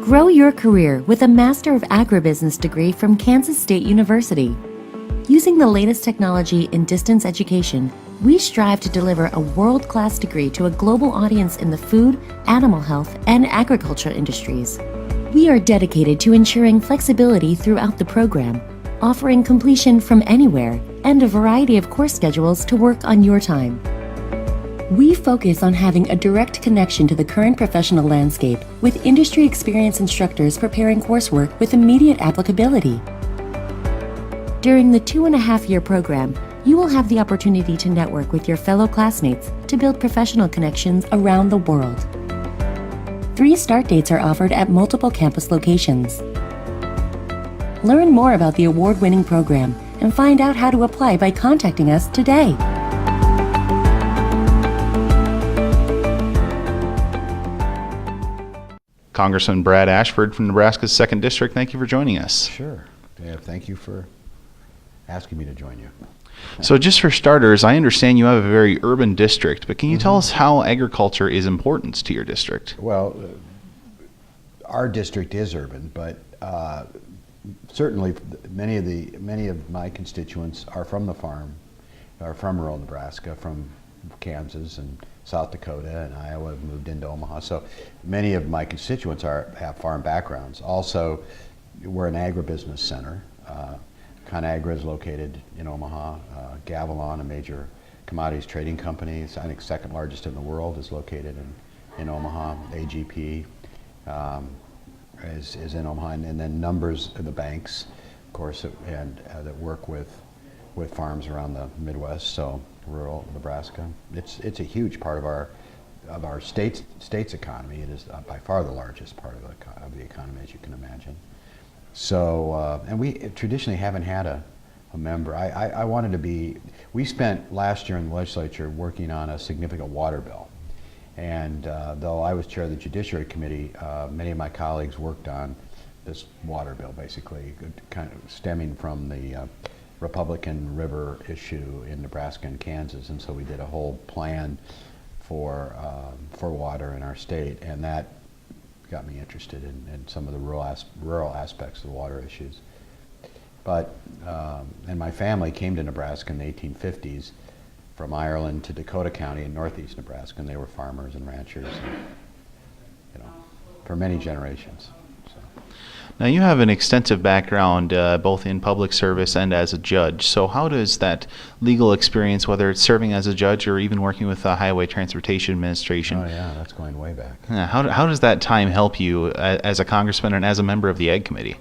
Grow your career with a Master of Agribusiness degree from Kansas State University. Using the latest technology in distance education, we strive to deliver a world-class degree to a global audience in the food, animal health, and agriculture industries. We are dedicated to ensuring flexibility throughout the program, offering completion from anywhere and a variety of course schedules to work on your time. We focus on having a direct connection to the current professional landscape with industry experienced instructors preparing coursework with immediate applicability. During the 2.5-year program, you will have the opportunity to network with your fellow classmates to build professional connections around the world. 3 start dates are offered at multiple campus locations. Learn more about the award-winning program and find out how to apply by contacting us today. Congressman Brad Ashford from Nebraska's 2nd District, thank you for joining us. Sure. Yeah, thank you for asking me to join you. So just for starters, I understand you have a very urban district, but can you tell us how agriculture is important to your district? Well, our district is urban, but certainly many of my constituents are from the farm, are from rural Nebraska, from Kansas and South Dakota and Iowa, have moved into Omaha. So many of my constituents have farm backgrounds. Also, we're an agribusiness center. ConAgra is located in Omaha. Gavilon, a major commodities trading company, I think 2nd largest in the world, is located in Omaha. AGP is in Omaha, and then numbers of the banks, of course, that work with farms around the Midwest. So rural Nebraska, it's a huge part of our state's economy. It is by far the largest part of the economy, as you can imagine. So, and we traditionally haven't had a member. I wanted to be, we spent last year in the legislature working on a significant water bill. And though I was chair of the Judiciary Committee, many of my colleagues worked on this water bill, basically kind of stemming from the Republican River issue in Nebraska and Kansas. And so we did a whole plan for water in our state, and that got me interested in some of the rural aspects of the water issues. But, and my family came to Nebraska in the 1850s from Ireland to Dakota County in northeast Nebraska, and they were farmers and ranchers, and, for many generations. So. Now you have an extensive background both in public service and as a judge. So how does that legal experience, whether it's serving as a judge or even working with the Highway Transportation Administration? Oh yeah, that's going way back. How does that time help you as a congressman and as a member of the Ag Committee?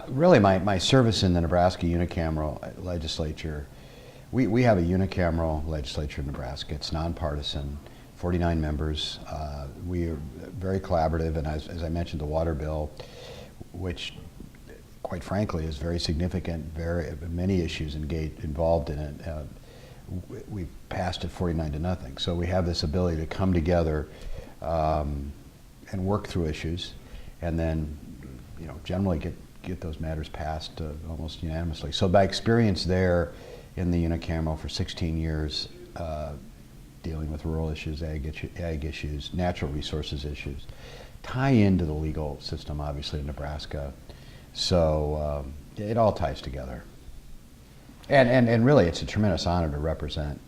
Really, my service in the Nebraska unicameral legislature, we have a unicameral legislature in Nebraska. It's nonpartisan, 49 members. We are very collaborative, and as I mentioned, the water bill, which quite frankly is very significant, many issues involved in it. We passed it 49-0. So we have this ability to come together and work through issues, and then generally get those matters passed almost unanimously. So by experience there in the unicameral for 16 years, dealing with rural issues, ag issues, natural resources issues, tie into the legal system, obviously, in Nebraska. So it all ties together. And really, it's a tremendous honor to represent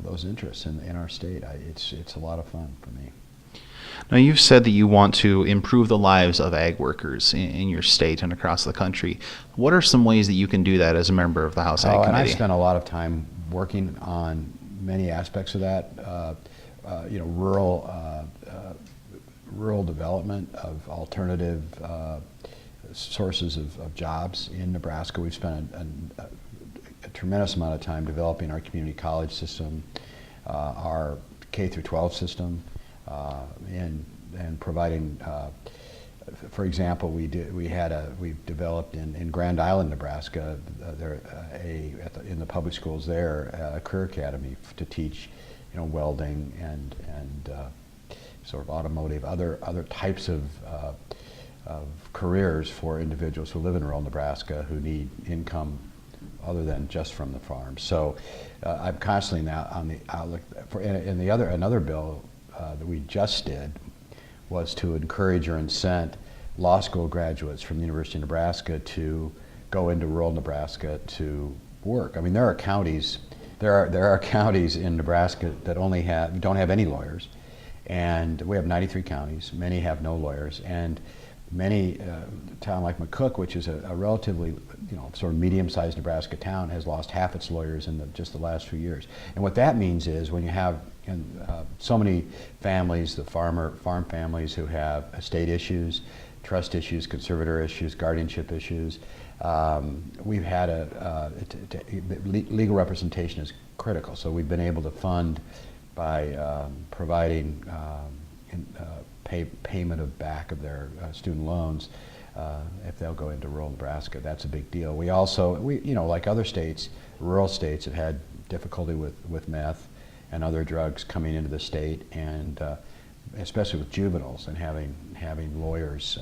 those interests in our state. It's a lot of fun for me. Now, you've said that you want to improve the lives of ag workers in your state and across the country. What are some ways that you can do that as a member of the House Ag Committee? And I've spent a lot of time working on many aspects of that. Rural development of alternative sources of jobs in Nebraska. We've spent a tremendous amount of time developing our community college system, our K-12 system, and providing. For example, we've developed in Grand Island, Nebraska, in the public schools there, a career academy to teach, welding and sort of automotive, other types of careers for individuals who live in rural Nebraska who need income other than just from the farm. So I'm constantly now on the outlook for another bill that we just did was to encourage or incent law school graduates from the University of Nebraska to go into rural Nebraska to work. I mean, there are counties in Nebraska that don't have any lawyers, and we have 93 counties. Many have no lawyers, and many town like McCook, which is a relatively sort of medium-sized Nebraska town, has lost half its lawyers in just the last few years. And what that means is when you have so many families, the farm families who have estate issues, trust issues, conservator issues, guardianship issues, we've had legal representation is critical. So we've been able to fund by providing payment of back of their student loans if they'll go into rural Nebraska. That's a big deal. We also, like other states, rural states have had difficulty with meth and other drugs coming into the state, and especially with juveniles, and having lawyers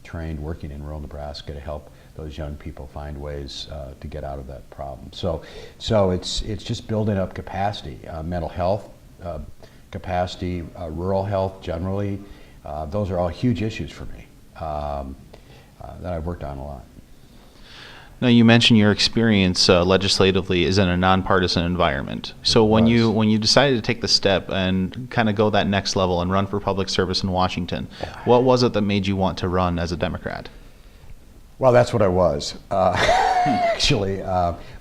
trained working in rural Nebraska to help those young people find ways to get out of that problem. So it's just building up capacity, mental health capacity, rural health generally. Those are all huge issues for me that I've worked on a lot. Now, you mentioned your experience legislatively is in a nonpartisan environment. So when you decided to take the step and kind of go that next level and run for public service in Washington, what was it that made you want to run as a Democrat? Well, that's what I was, actually.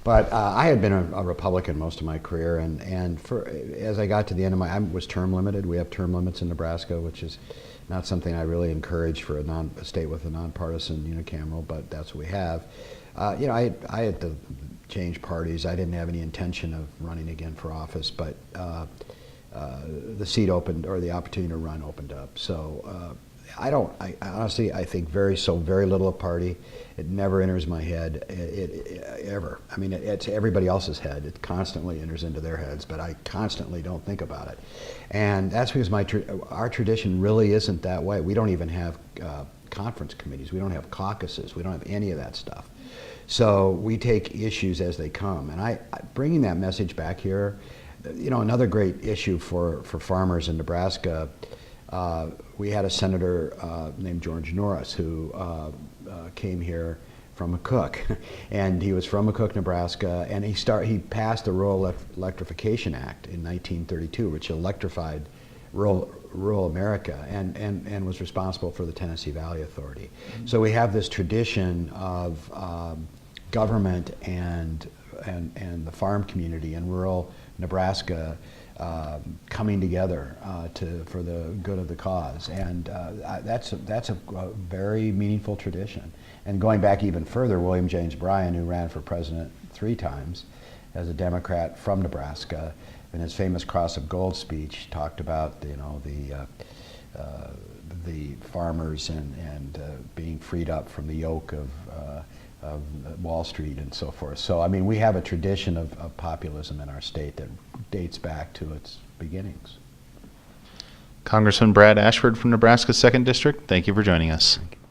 But I had been a Republican most of my career, and as I got to the end of I was term limited. We have term limits in Nebraska, which is not something I really encourage for a state with a nonpartisan unicameral, but that's what we have. I had to change parties. I didn't have any intention of running again for office, but the seat opened, or the opportunity to run opened up. So I honestly, I think very little of party. It never enters my head, ever. I mean, it's everybody else's head. It constantly enters into their heads, but I constantly don't think about it. And that's because our tradition really isn't that way. We don't even have conference committees. We don't have caucuses. We don't have any of that stuff. So we take issues as they come. And bringing that message back here, another great issue for farmers in Nebraska, we had a senator named George Norris who came here from McCook, and he was from McCook, Nebraska, and he passed the Rural Electrification Act in 1932, which electrified rural America, and was responsible for the Tennessee Valley Authority. Mm-hmm. So we have this tradition of government and the farm community in rural Nebraska coming together for the good of the cause, and that's a very meaningful tradition. And going back even further, William James Bryan, who ran for president 3 times as a Democrat from Nebraska, in his famous Cross of Gold speech, talked about the farmers and being freed up from the yoke of Wall Street and so forth. So I mean, we have a tradition of populism in our state that dates back to its beginnings. Congressman Brad Ashford from Nebraska's 2nd District, thank you for joining us. Thank you.